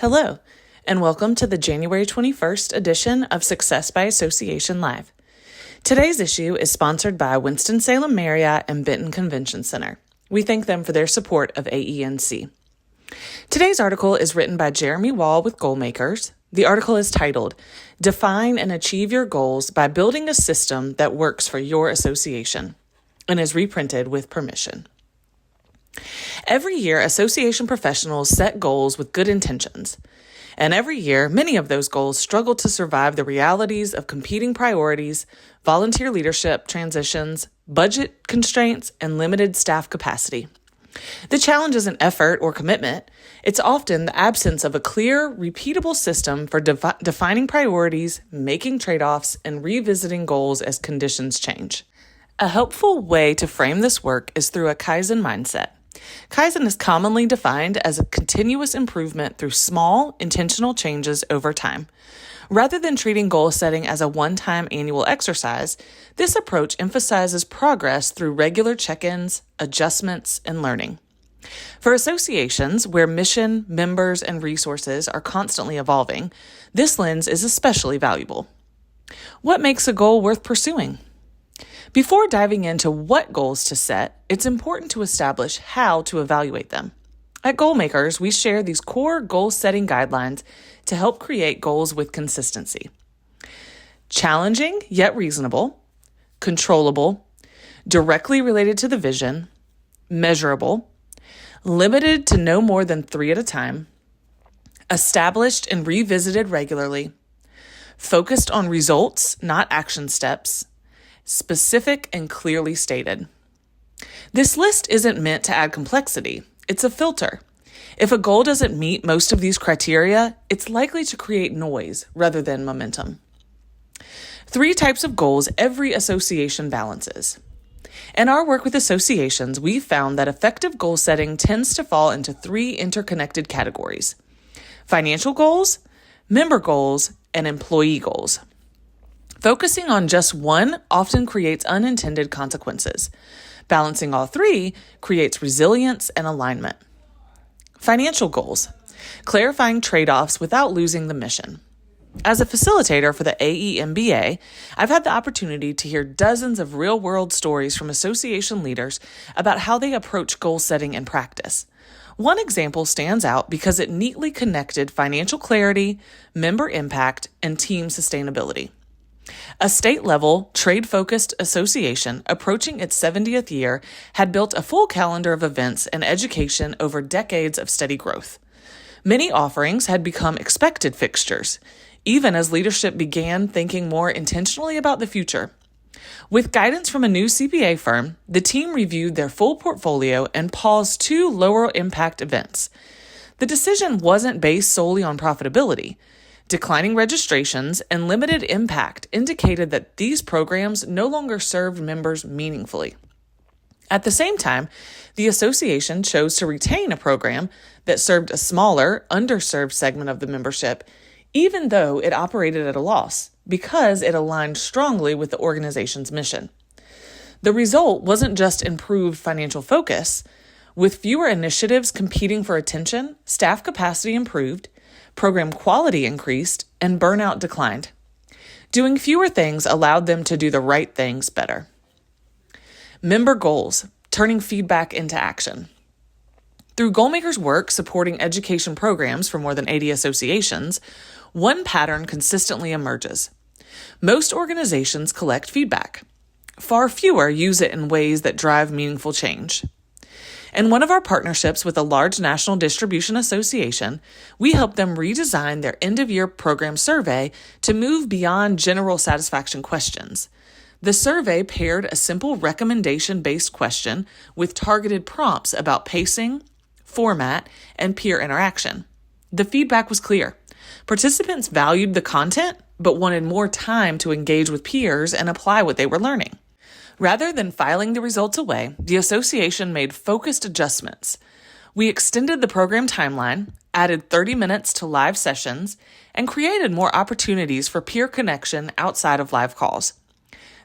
Hello, and welcome to the January 21st edition of Success by Association Live. Today's issue is sponsored by Winston-Salem Marriott and Benton Convention Center. We thank them for their support of AENC. Today's article is written by Jeremy Wall with Goalmakers. The article is titled, Define and Achieve Your Goals by Building a System That Works for Your Association, and is reprinted with permission. Every year, association professionals set goals with good intentions. And every year, many of those goals struggle to survive the realities of competing priorities, volunteer leadership transitions, budget constraints, and limited staff capacity. The challenge isn't effort or commitment. It's often the absence of a clear, repeatable system for defining priorities, making trade-offs, and revisiting goals as conditions change. A helpful way to frame this work is through a Kaizen mindset. Kaizen is commonly defined as a continuous improvement through small, intentional changes over time. Rather than treating goal setting as a one-time annual exercise, this approach emphasizes progress through regular check-ins, adjustments, and learning. For associations where mission, members, and resources are constantly evolving, this lens is especially valuable. What makes a goal worth pursuing? Before diving into what goals to set, it's important to establish how to evaluate them. At Goalmakers, we share these core goal-setting guidelines to help create goals with consistency. Challenging yet reasonable, controllable, directly related to the vision, measurable, limited to no more than 3 at a time, established and revisited regularly, focused on results, not action steps, specific and clearly stated. This list isn't meant to add complexity. It's a filter. If a goal doesn't meet most of these criteria, it's likely to create noise rather than momentum. 3 types of goals every association balances. In our work with associations, we've found that effective goal setting tends to fall into 3 interconnected categories: financial goals, member goals, and employee goals. Focusing on just one often creates unintended consequences. Balancing all 3 creates resilience and alignment. Financial goals, clarifying trade-offs without losing the mission. As a facilitator for the AEMBA, I've had the opportunity to hear dozens of real-world stories from association leaders about how they approach goal setting in practice. One example stands out because it neatly connected financial clarity, member impact, and team sustainability. A state-level, trade-focused association approaching its 70th year had built a full calendar of events and education over decades of steady growth. Many offerings had become expected fixtures, even as leadership began thinking more intentionally about the future. With guidance from a new CPA firm, the team reviewed their full portfolio and paused 2 lower-impact events. The decision wasn't based solely on profitability. Declining registrations and limited impact indicated that these programs no longer served members meaningfully. At the same time, the association chose to retain a program that served a smaller, underserved segment of the membership, even though it operated at a loss, because it aligned strongly with the organization's mission. The result wasn't just improved financial focus. With fewer initiatives competing for attention, staff capacity improved, program quality increased, and burnout declined. Doing fewer things allowed them to do the right things better. Member goals, turning feedback into action. Through Goalmakers' work supporting education programs for more than 80 associations, one pattern consistently emerges. Most organizations collect feedback. Far fewer use it in ways that drive meaningful change. In one of our partnerships with a large national distribution association, we helped them redesign their end-of-year program survey to move beyond general satisfaction questions. The survey paired a simple recommendation-based question with targeted prompts about pacing, format, and peer interaction. The feedback was clear. Participants valued the content, but wanted more time to engage with peers and apply what they were learning. Rather than filing the results away, the association made focused adjustments. We extended the program timeline, added 30 minutes to live sessions, and created more opportunities for peer connection outside of live calls.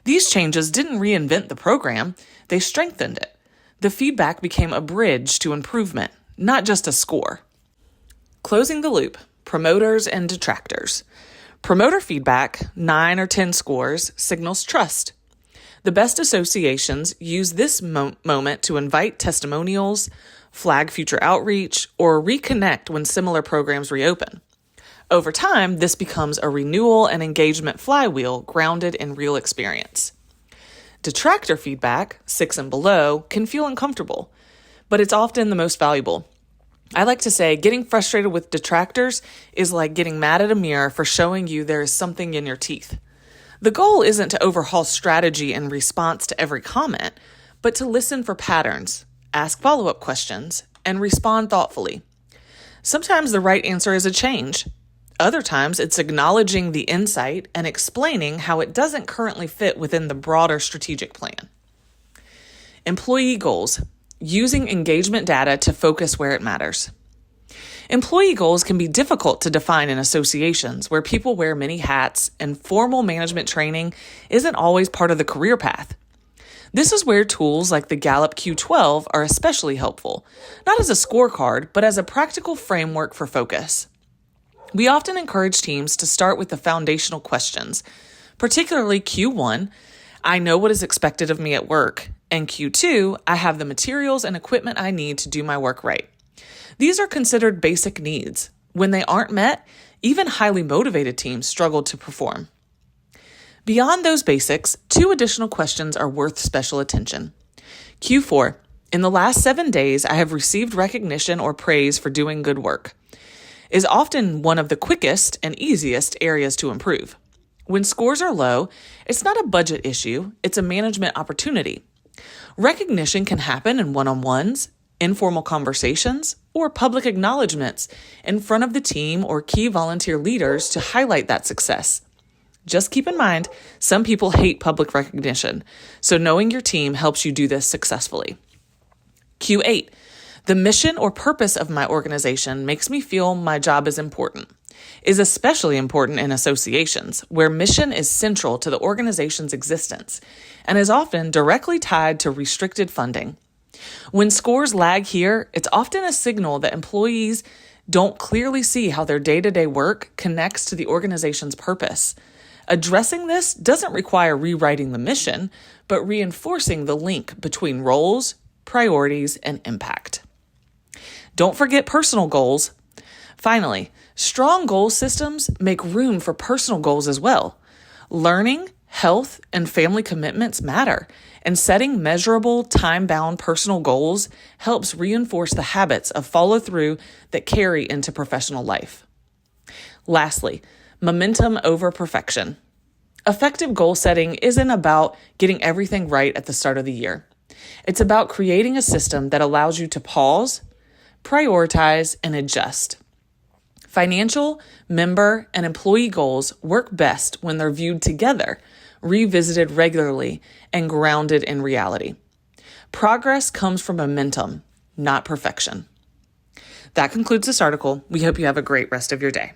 These changes didn't reinvent the program, they strengthened it. The feedback became a bridge to improvement, not just a score. Closing the loop, promoters and detractors. Promoter feedback, 9 or 10 scores, signals trust. The best associations use this moment to invite testimonials, flag future outreach, or reconnect when similar programs reopen. Over time, this becomes a renewal and engagement flywheel grounded in real experience. Detractor feedback, 6 and below, can feel uncomfortable, but it's often the most valuable. I like to say getting frustrated with detractors is like getting mad at a mirror for showing you there is something in your teeth. The goal isn't to overhaul strategy in response to every comment, but to listen for patterns, ask follow-up questions, and respond thoughtfully. Sometimes the right answer is a change. Other times, it's acknowledging the insight and explaining how it doesn't currently fit within the broader strategic plan. Employee goals, using engagement data to focus where it matters. Employee goals can be difficult to define in associations where people wear many hats and formal management training isn't always part of the career path. This is where tools like the Gallup Q12 are especially helpful, not as a scorecard, but as a practical framework for focus. We often encourage teams to start with the foundational questions, particularly Q1, I know what is expected of me at work, and Q2, I have the materials and equipment I need to do my work right. These are considered basic needs. When they aren't met, even highly motivated teams struggle to perform. Beyond those basics, 2 additional questions are worth special attention. Q4, in the last 7 days, I have received recognition or praise for doing good work, is often one of the quickest and easiest areas to improve. When scores are low, it's not a budget issue, it's a management opportunity. Recognition can happen in one-on-ones, informal conversations, or public acknowledgments in front of the team or key volunteer leaders to highlight that success. Just keep in mind, some people hate public recognition, so knowing your team helps you do this successfully. Q8. The mission or purpose of my organization makes me feel my job is important. Is especially important in associations, where mission is central to the organization's existence and is often directly tied to restricted funding. When scores lag here, it's often a signal that employees don't clearly see how their day-to-day work connects to the organization's purpose. Addressing this doesn't require rewriting the mission, but reinforcing the link between roles, priorities, and impact. Don't forget personal goals. Finally, strong goal systems make room for personal goals as well. Learning, health, and family commitments matter, and setting measurable, time-bound personal goals helps reinforce the habits of follow-through that carry into professional life. Lastly, momentum over perfection. Effective goal setting isn't about getting everything right at the start of the year. It's about creating a system that allows you to pause, prioritize, and adjust. Financial, member, and employee goals work best when they're viewed together, revisited regularly, and grounded in reality. Progress comes from momentum, not perfection. That concludes this article. We hope you have a great rest of your day.